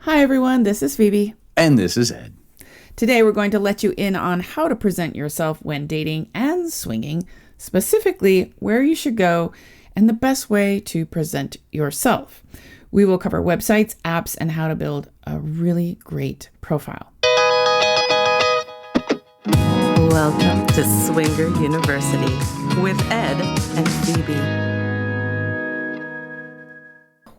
Hi everyone, this is Phoebe. And this is Ed. Today we're going to let you in on how to present yourself when dating and swinging, specifically where you should go and the best way to present yourself. We will cover websites, apps, and how to build a really great profile. Welcome to Swinger University with Ed and Phoebe.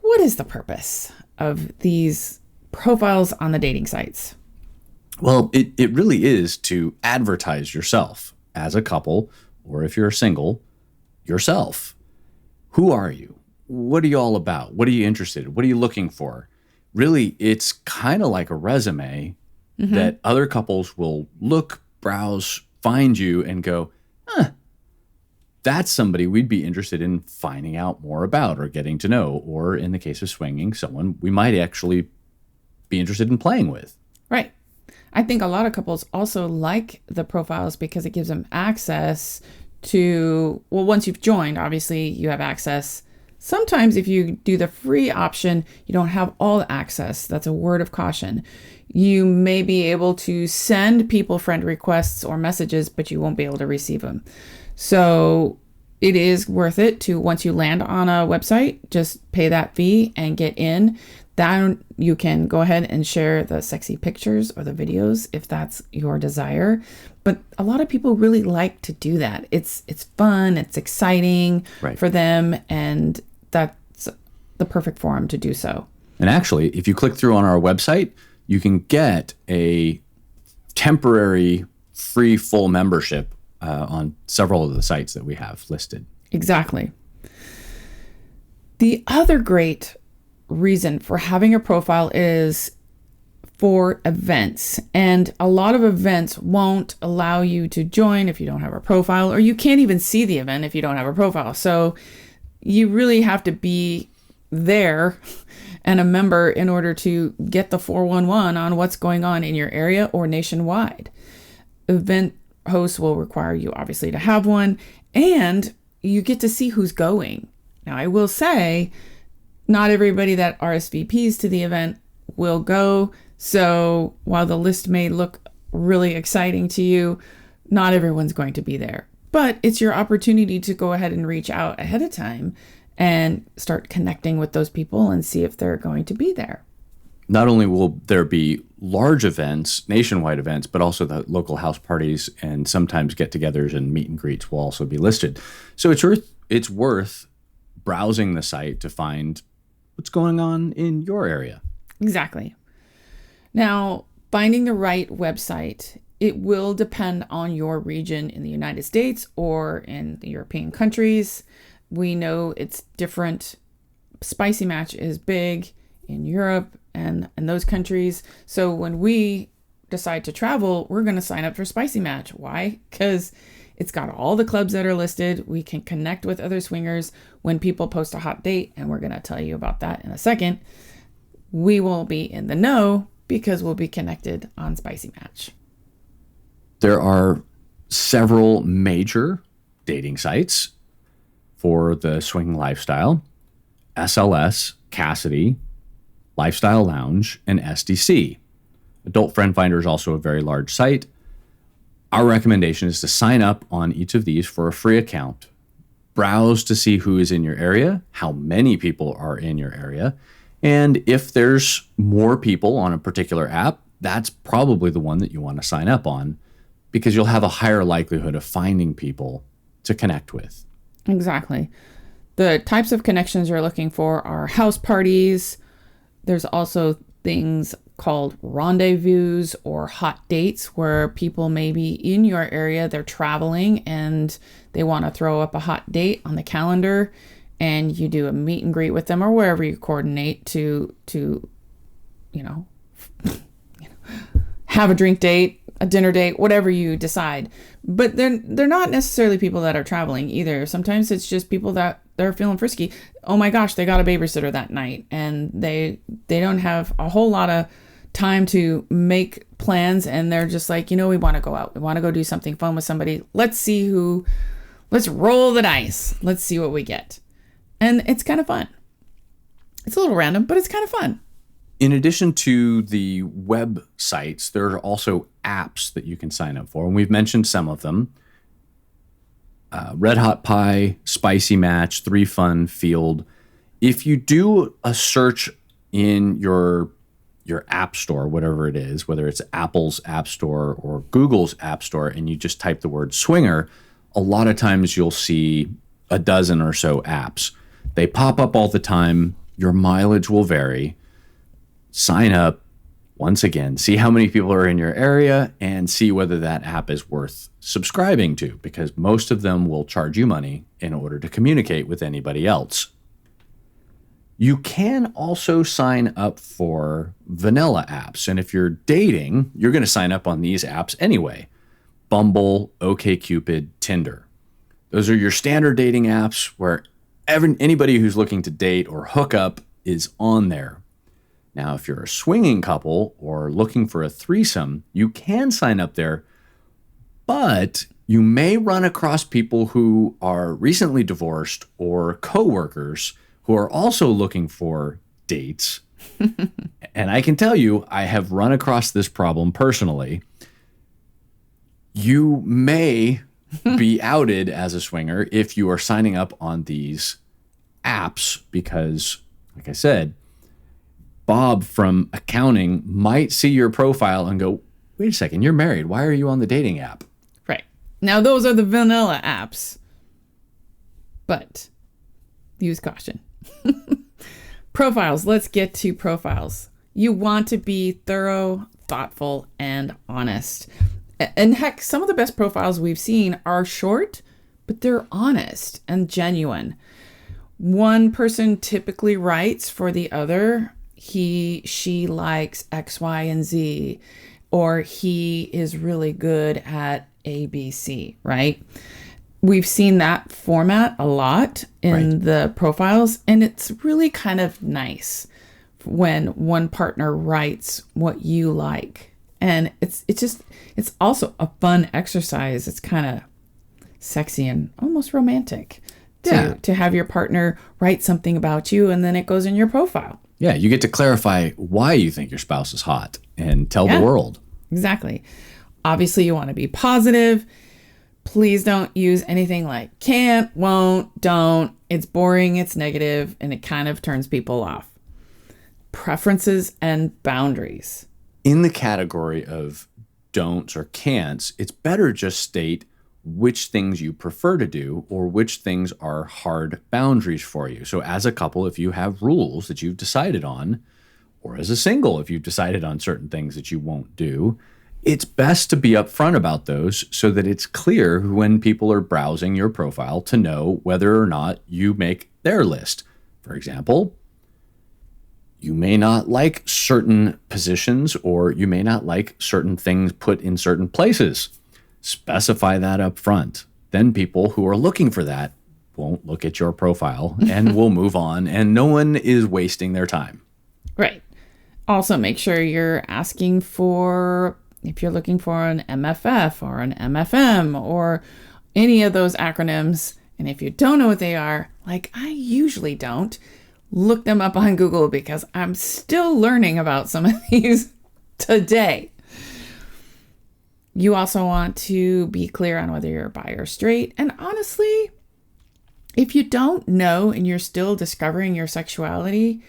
What is the purpose of these profiles on the dating sites? Well, it really is to advertise yourself as a couple, or if you're single, yourself. Who are you? What are you all about? What are you interested in? What are you looking for? Really, it's kind of like a resume that other couples will look, browse, find you and go, that's somebody we'd be interested in finding out more about or getting to know. Or in the case of swinging, someone we might actually be interested in playing with. Right. I think a lot of couples also like the profiles because it gives them access to, well, once you've joined, obviously you have access. Sometimes if you do the free option, you don't have all the access. That's a word of caution. You may be able to send people friend requests or messages, but you won't be able to receive them. So it is worth it to, once you land on a website, just pay that fee and get in. Then you can go ahead and share the sexy pictures or the videos if that's your desire. But a lot of people really like to do that. It's fun, it's exciting for them, and that's the perfect forum to do so. And actually, if you click through on our website, you can get a temporary free full membership on several of the sites that we have listed. Exactly. The other great reason for having a profile is for events. And a lot of events won't allow you to join if you don't have a profile, or you can't even see the event if you don't have a profile. So you really have to be there and a member in order to get the 411 on what's going on in your area or nationwide. Event hosts will require you obviously to have one, and you get to see who's going. Now, I will say, not everybody that RSVPs to the event will go. So while the list may look really exciting to you, not everyone's going to be there. But it's your opportunity to go ahead and reach out ahead of time and start connecting with those people and see if they're going to be there. Not only will there be large events, nationwide events, but also the local house parties and sometimes get-togethers and meet and greets will also be listed. So it's worth browsing the site to find what's going on in your area. Exactly. Now, finding the right website, it will depend on your region in the United States or in the European countries. We know it's different. Spicy Match is big in Europe and those countries. So when we decide to travel, we're going to sign up for Spicy Match. Why? Because it's got all the clubs that are listed. We can connect with other swingers when people post a hot date, and we're going to tell you about that in a second. We will be in the know because we'll be connected on Spicy Match. There are several major dating sites for the swing lifestyle: SLS, Cassidy, Lifestyle Lounge, and SDC. Adult Friend Finder is also a very large site. Our recommendation is to sign up on each of these for a free account. Browse to see who is in your area, how many people are in your area, and if there's more people on a particular app, that's probably the one that you want to sign up on because you'll have a higher likelihood of finding people to connect with. Exactly. The types of connections you're looking for are house parties. There's also things called rendezvous or hot dates where people may be in your area, they're traveling and they want to throw up a hot date on the calendar, and you do a meet and greet with them or wherever you coordinate to have a drink date, a dinner date, whatever you decide. But they're not necessarily people that are traveling either. Sometimes it's just people that they're feeling frisky. Oh my gosh, they got a babysitter that night and they don't have a whole lot of time to make plans, and they're just like, we want to go out. We want to go do something fun with somebody. Let's roll the dice. Let's see what we get. And it's kind of fun. It's a little random, but it's kind of fun. In addition to the websites, there are also apps that you can sign up for. And we've mentioned some of them. Red Hot Pie, Spicy Match, 3Fun, Field. If you do a search in your app store, whatever it is, whether it's Apple's App Store or Google's App Store, and you just type the word swinger, a lot of times you'll see a dozen or so apps. They pop up all the time. Your mileage will vary. Sign up. Once again, see how many people are in your area and see whether that app is worth subscribing to, because most of them will charge you money in order to communicate with anybody else. You can also sign up for vanilla apps. And if you're dating, you're going to sign up on these apps anyway. Bumble, OkCupid, Tinder. Those are your standard dating apps where anybody who's looking to date or hook up is on there. Now, if you're a swinging couple or looking for a threesome, you can sign up there, but you may run across people who are recently divorced or coworkers who are also looking for dates. And I can tell you, I have run across this problem personally. You may be outed as a swinger if you are signing up on these apps because, like I said, Bob from accounting might see your profile and go, wait a second, you're married. Why are you on the dating app? Right. Now, those are the vanilla apps. But use caution. Profiles. Let's get to profiles. You want to be thorough, thoughtful, and honest. And heck, some of the best profiles we've seen are short, but they're honest and genuine. One person typically writes for the other, she likes X, Y, and Z, or he is really good at ABC, right? We've seen that format a lot in the profiles, and it's really kind of nice when one partner writes what you like. And it's also a fun exercise. It's kind of sexy and almost romantic to have your partner write something about you, and then it goes in your profile. Yeah, you get to clarify why you think your spouse is hot and tell the world. Exactly. Obviously, you want to be positive. Please don't use anything like can't, won't, don't. It's boring, it's negative, and it kind of turns people off. Preferences and boundaries. In the category of don'ts or can'ts, it's better just state which things you prefer to do or which things are hard boundaries for you. So as a couple, if you have rules that you've decided on, or as a single, if you've decided on certain things that you won't do, it's best to be upfront about those so that it's clear when people are browsing your profile to know whether or not you make their list. For example, you may not like certain positions or you may not like certain things put in certain places. Specify that up front. Then people who are looking for that won't look at your profile and will move on, and no one is wasting their time. Right. Also, make sure you're asking for, if you're looking for an MFF or an MFM or any of those acronyms, and if you don't know what they are, like I usually don't, look them up on Google because I'm still learning about some of these today. You also want to be clear on whether you're bi or straight. And honestly, if you don't know and you're still discovering your sexuality,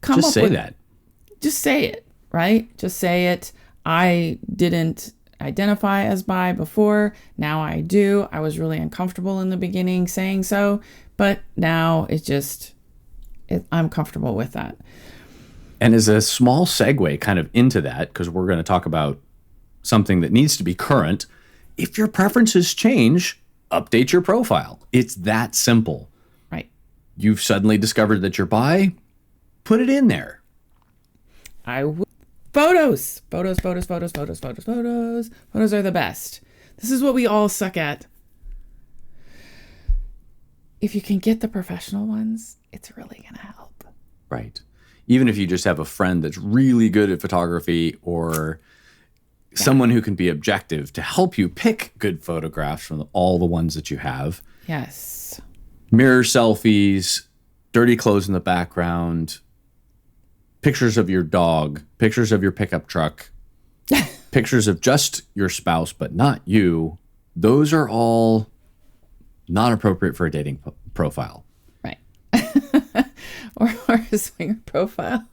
just say it, right? Just say it. I didn't identify as bi before. Now I do. I was really uncomfortable in the beginning saying so, but now I'm comfortable with that. And as a small segue kind of into that, because we're going to talk about something that needs to be current, if your preferences change, update your profile. It's that simple. Right. You've suddenly discovered that you're bi, put it in there. Photos. Photos are the best. This is what we all suck at. If you can get the professional ones, it's really going to help. Right. Even if you just have a friend that's really good at photography or someone who can be objective to help you pick good photographs from all the ones that you have. Yes. Mirror selfies, dirty clothes in the background. pictures of your dog, pictures of your pickup truck, pictures of just your spouse, but not you, those are all not appropriate for a dating profile. Right. or a swinger profile.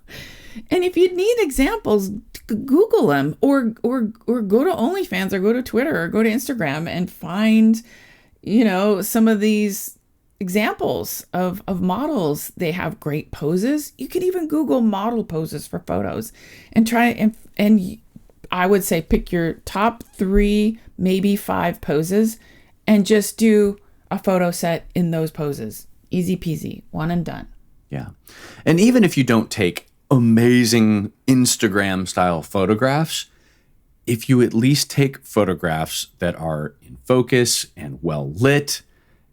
And if you need examples, Google them or go to OnlyFans or go to Twitter or go to Instagram and find, some of these examples of models. They have great poses. You can even Google model poses for photos and try and I would say pick your top 3, maybe 5 poses and just do a photo set in those poses. Easy peasy, one and done. Yeah. And even if you don't take amazing Instagram style photographs, if you at least take photographs that are in focus and well lit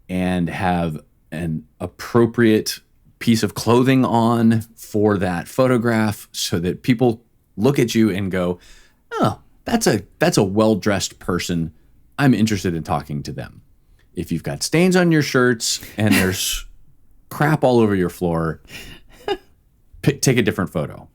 and have an appropriate piece of clothing on for that photograph so that people look at you and go, oh, that's a well-dressed person. I'm interested in talking to them. If you've got stains on your shirts and there's crap all over your floor, take a different photo.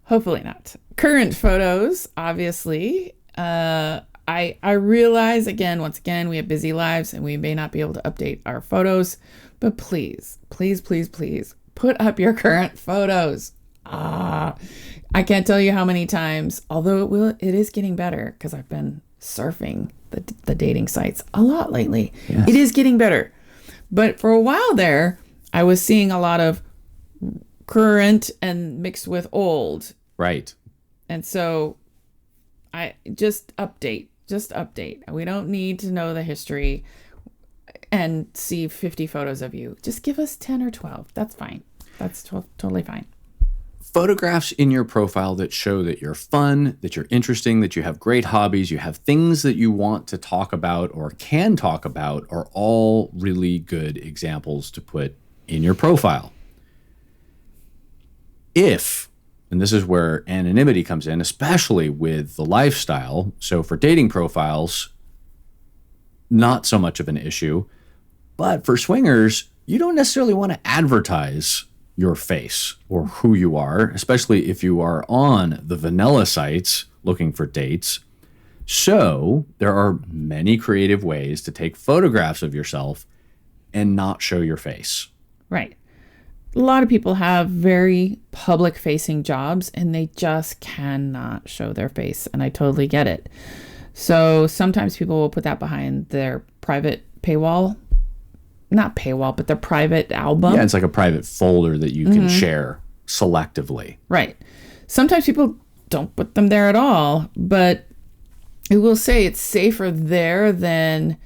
Hopefully not. Current photos, obviously. I realize, once again, we have busy lives and we may not be able to update our photos, but please, please, please, please put up your current photos. I can't tell you how many times, although it is getting better because I've been surfing the dating sites a lot lately. Yes. It is getting better. But for a while there, I was seeing a lot of current and mixed with old. Right. And so I just update. We don't need to know the history and see 50 photos of you. Just give us 10 or 12. That's fine. That's totally fine. Photographs in your profile that show that you're fun, that you're interesting, that you have great hobbies, you have things that you want to talk about or can talk about are all really good examples to put in your profile. And this is where anonymity comes in, especially with the lifestyle. So for dating profiles, not so much of an issue. But for swingers, you don't necessarily want to advertise your face or who you are, especially if you are on the vanilla sites looking for dates. So there are many creative ways to take photographs of yourself and not show your face. Right. A lot of people have very public facing jobs and they just cannot show their face. And I totally get it. So sometimes people will put that behind their private paywall. Not paywall, but their private album. Yeah, it's like a private folder that you can share selectively. Right. Sometimes people don't put them there at all, but I will say it's safer there than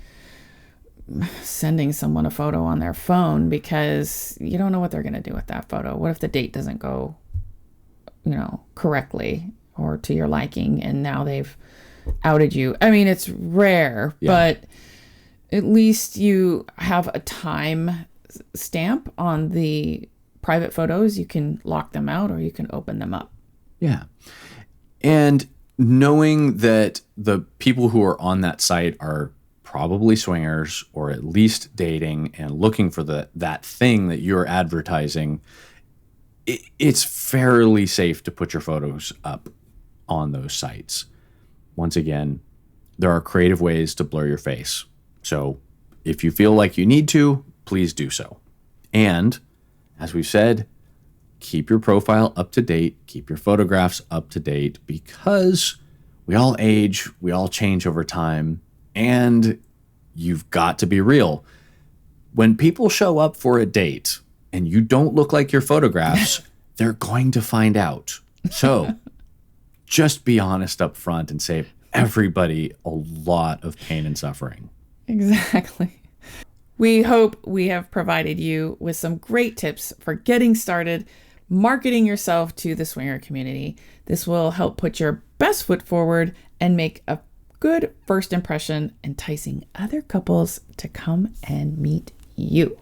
sending someone a photo on their phone because you don't know what they're going to do with that photo. What if the date doesn't go, correctly or to your liking and now they've outed you? I mean, it's rare, but at least you have a time stamp on the private photos. You can lock them out or you can open them up. Yeah. And knowing that the people who are on that site are probably swingers or at least dating and looking for that thing that you're advertising, it's fairly safe to put your photos up on those sites. Once again, there are creative ways to blur your face. So if you feel like you need to, please do so. And as we've said, keep your profile up to date, keep your photographs up to date because we all age, we all change over time, and you've got to be real. When people show up for a date and you don't look like your photographs, they're going to find out. So just be honest up front and save everybody a lot of pain and suffering. Exactly. We hope we have provided you with some great tips for getting started marketing yourself to the swinger community. This will help put your best foot forward and make a good first impression, enticing other couples to come and meet you.